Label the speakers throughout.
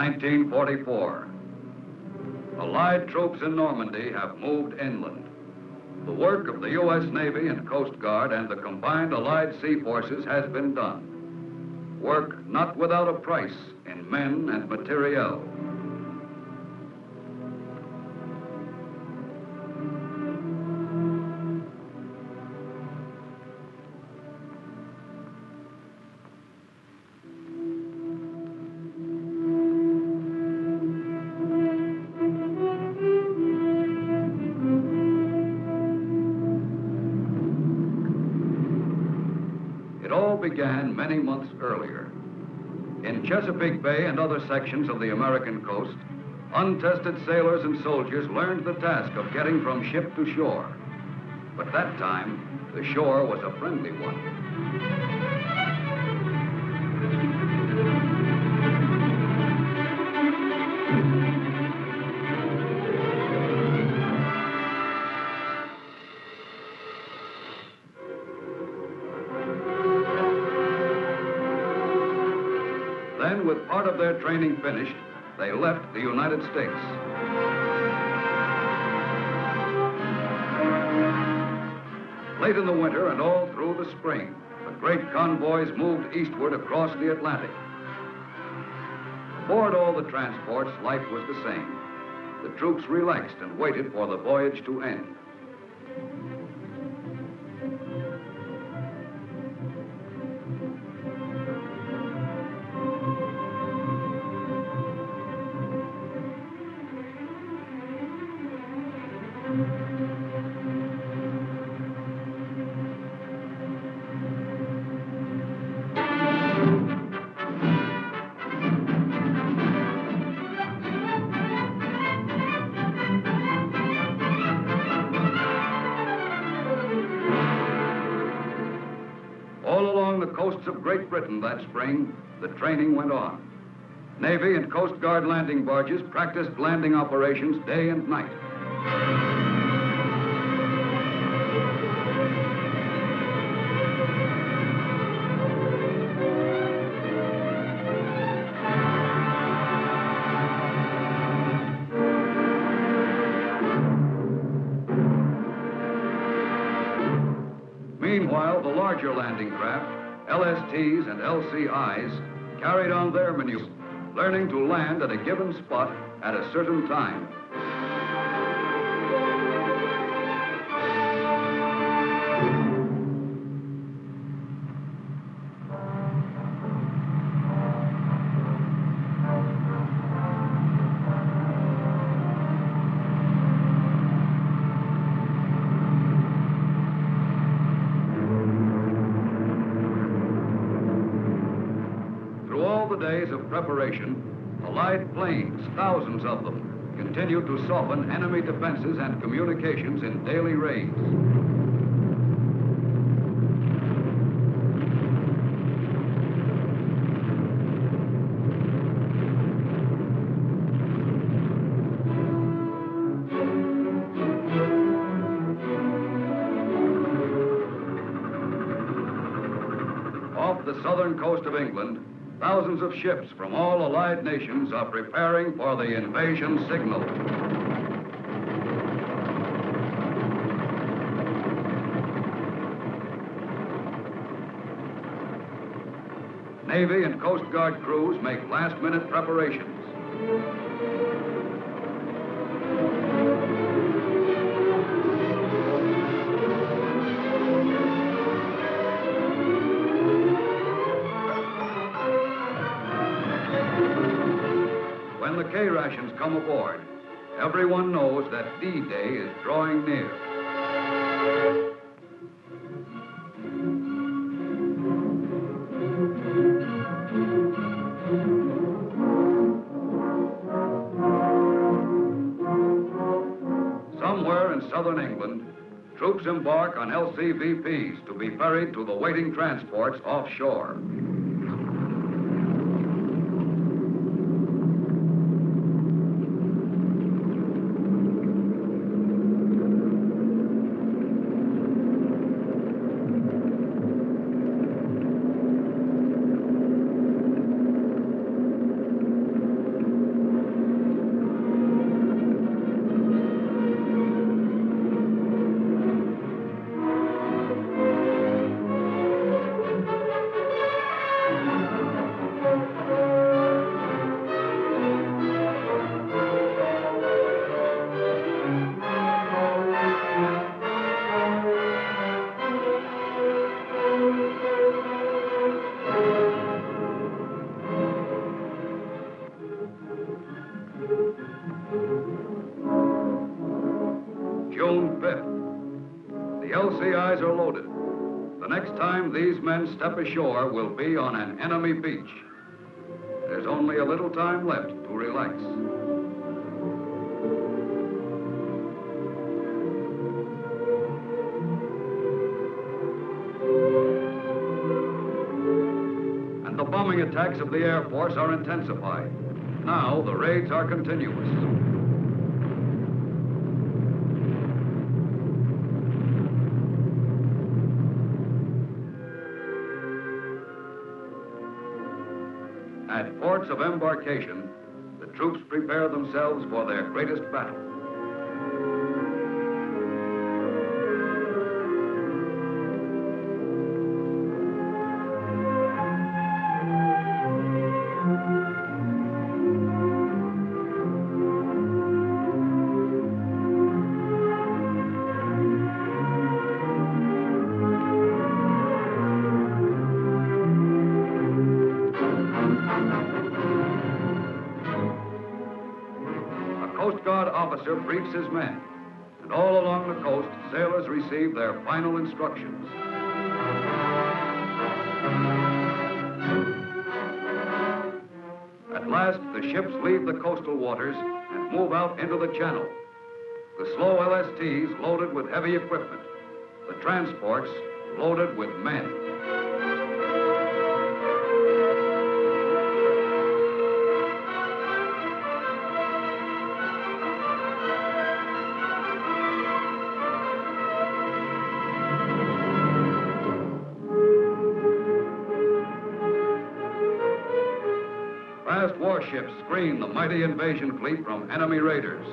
Speaker 1: 1944. Allied troops in Normandy have moved inland. The work of the U.S. Navy and Coast Guard and the combined Allied sea forces has been done. Work not without a price in men and materiel. Began many months earlier. In Chesapeake Bay and other sections of the American coast, untested sailors and soldiers learned the task of getting from ship to shore. But that time, the shore was a friendly one. Then, with part of their training finished, they left the United States. Late in the winter and all through the spring, the great convoys moved eastward across the Atlantic. Aboard all the transports, life was the same. The troops relaxed and waited for the voyage to end. Of Great Britain that spring, the training went on. Navy and Coast Guard landing barges practiced landing operations day and night. Meanwhile, the larger landing craft, LSTs and LCIs, carried on their maneuvers, learning to land at a given spot at a certain time. Days of preparation, Allied planes, thousands of them, continued to soften enemy defenses and communications in daily raids. Off the southern coast of England, thousands of ships from all Allied nations are preparing for the invasion signal. Navy and Coast Guard crews make last-minute preparations. When the K-rations come aboard, everyone knows that D-Day is drawing near. Somewhere in southern England, troops embark on LCVPs to be ferried to the waiting transports offshore. LCIs are loaded. The next time these men step ashore will be on an enemy beach. There's only a little time left to relax. And the bombing attacks of the Air Force are intensified. Now the raids are continuous. At ports of embarkation, the troops prepare themselves for their greatest battle. Officer briefs his men, and all along the coast, sailors receive their final instructions. At last, the ships leave the coastal waters and move out into the channel. The slow LSTs loaded with heavy equipment, the transports loaded with men. Warships screen the mighty invasion fleet from enemy raiders.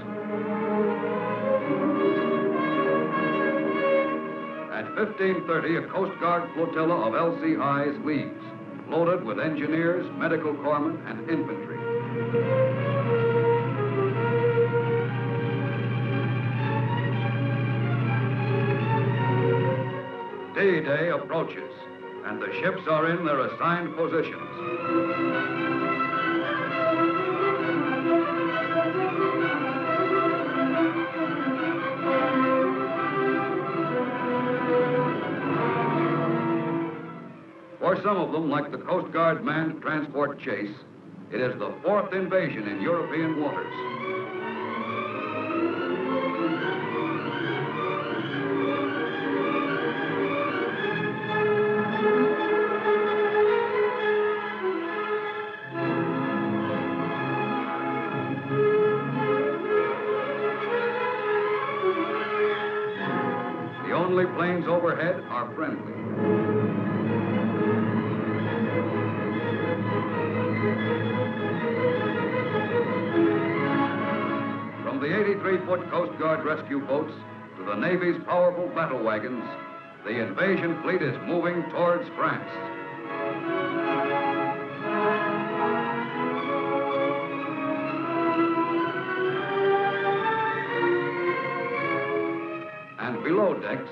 Speaker 1: At 15:30, a Coast Guard flotilla of LCIs leaves, loaded with engineers, medical corpsmen, and infantry. D-Day approaches, and the ships are in their assigned positions. For some of them, like the Coast Guard manned transport chase, it is the fourth invasion in European waters. The only planes overhead are friendly. From the 83-foot Coast Guard rescue boats to the Navy's powerful battle wagons, the invasion fleet is moving towards France. And below decks,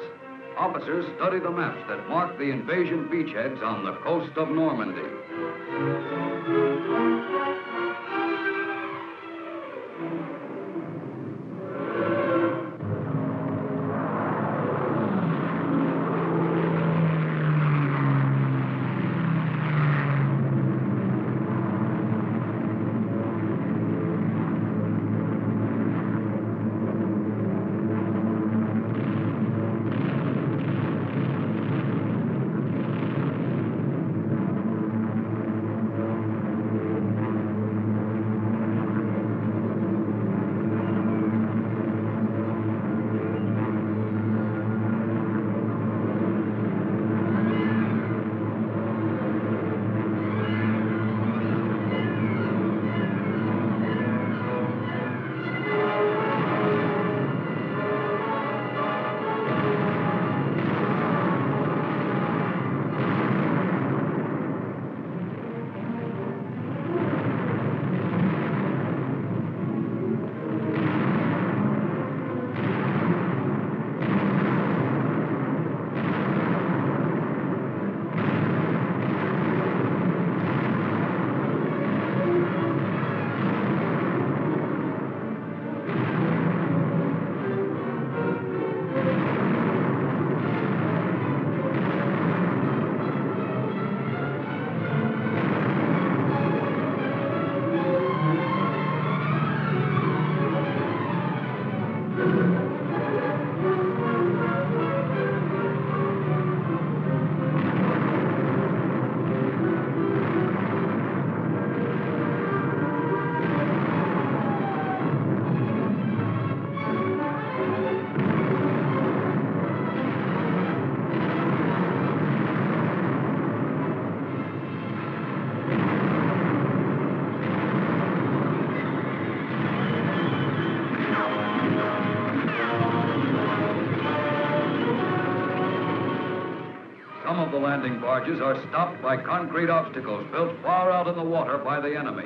Speaker 1: officers study the maps that mark the invasion beachheads on the coast of Normandy. the landing barges are stopped by concrete obstacles built far out in the water by the enemy.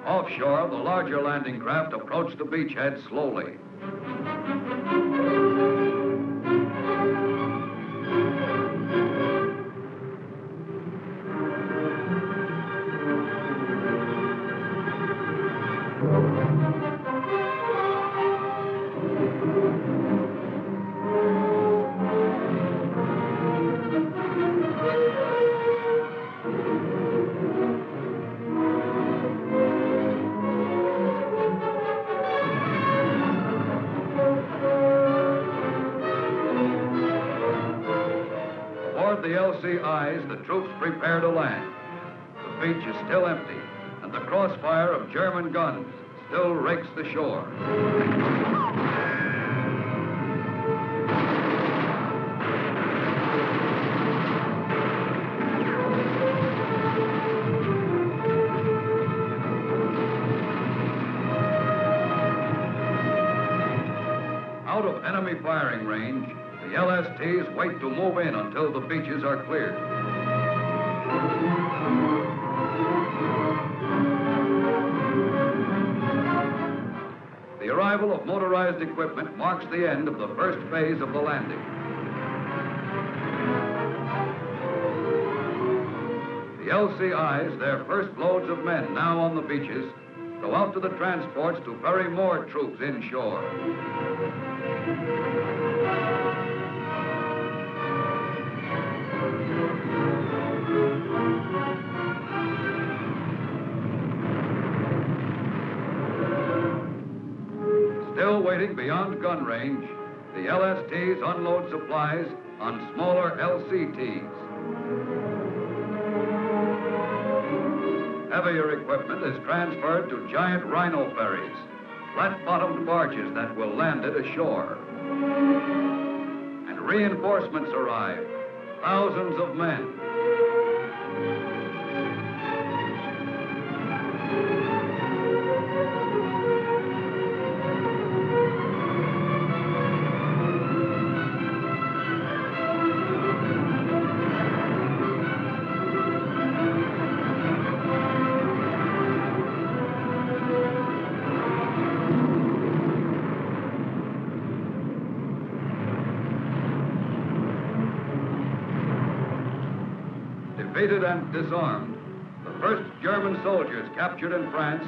Speaker 1: Offshore, the larger landing craft approach the beachhead slowly. Aboard the LCIs, the troops prepare to land. The beach is still empty, and the crossfire of German guns still rakes the shore. Out of enemy firing range, the LSTs wait to move in until the beaches are cleared. The arrival of motorized equipment marks the end of the first phase of the landing. The LCIs, their first loads of men now on the beaches, go out to the transports to ferry more troops inshore. Still waiting beyond gun range, the LSTs unload supplies on smaller LCTs. Heavier equipment is transferred to giant rhino ferries, flat-bottomed barges that will land it ashore. And reinforcements arrive, thousands of men. Defeated and disarmed, the first German soldiers captured in France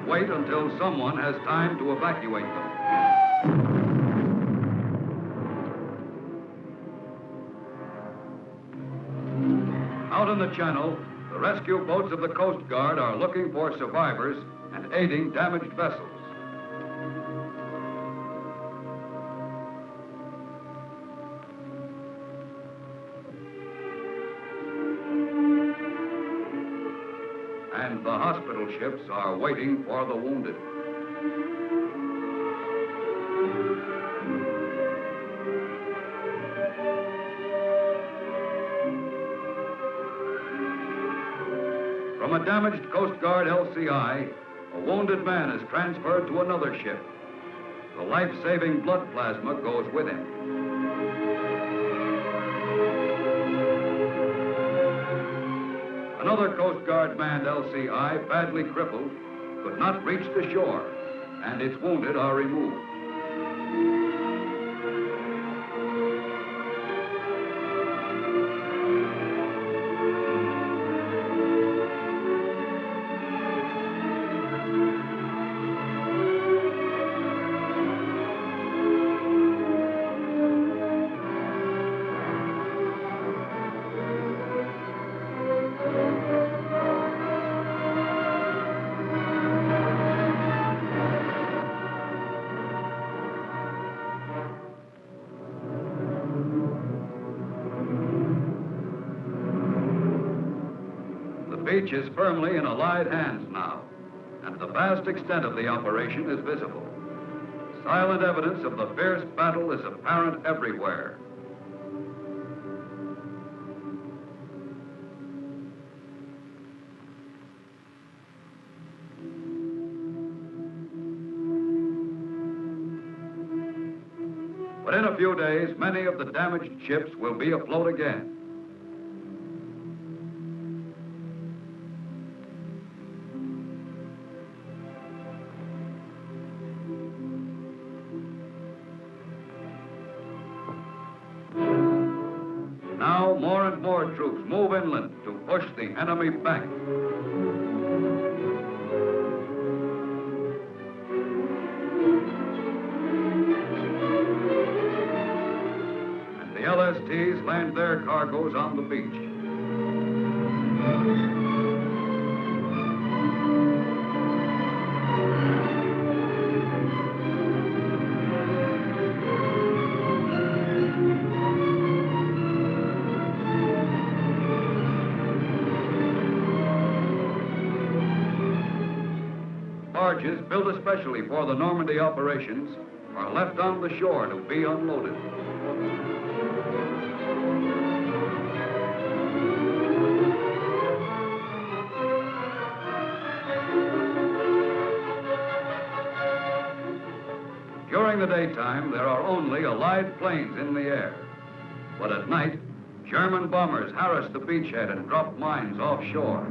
Speaker 1: wait until someone has time to evacuate them. Out in the channel, the rescue boats of the Coast Guard are looking for survivors and aiding damaged vessels. And the hospital ships are waiting for the wounded. From a damaged Coast Guard LCI, a wounded man is transferred to another ship. The life-saving blood plasma goes with him. Another Coast Guard manned LCI, badly crippled, could not reach the shore, and its wounded are removed. The beach is firmly in Allied hands now, and the vast extent of the operation is visible. Silent evidence of the fierce battle is apparent everywhere. But in a few days, many of the damaged ships will be afloat again. Now, more and more troops move inland to push the enemy back. And the LSTs land their cargoes on the beach. Barges built especially for the Normandy operations are left on the shore to be unloaded. During the daytime, there are only Allied planes in the air. But at night, German bombers harass the beachhead and drop mines offshore.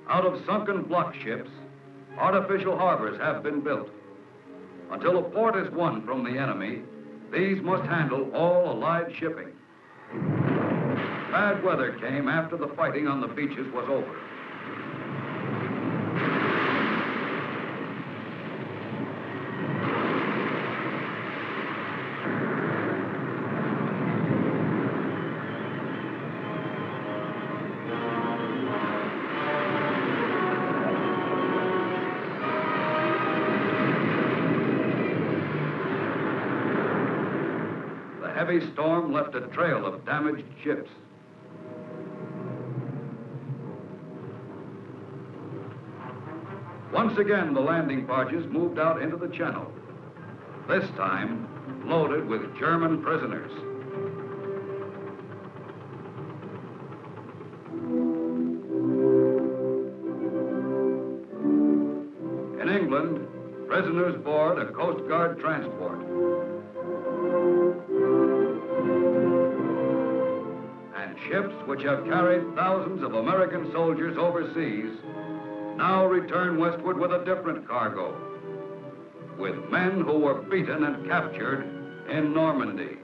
Speaker 1: Out of sunken block ships, artificial harbors have been built. Until a port is won from the enemy, these must handle all Allied shipping. Bad weather came after the fighting on the beaches was over. The heavy storm left a trail of damaged ships. Once again, the landing barges moved out into the channel, this time loaded with German prisoners. In England, prisoners board a Coast Guard transport. And ships which have carried thousands of American soldiers overseas now return westward with a different cargo, with men who were beaten and captured in Normandy.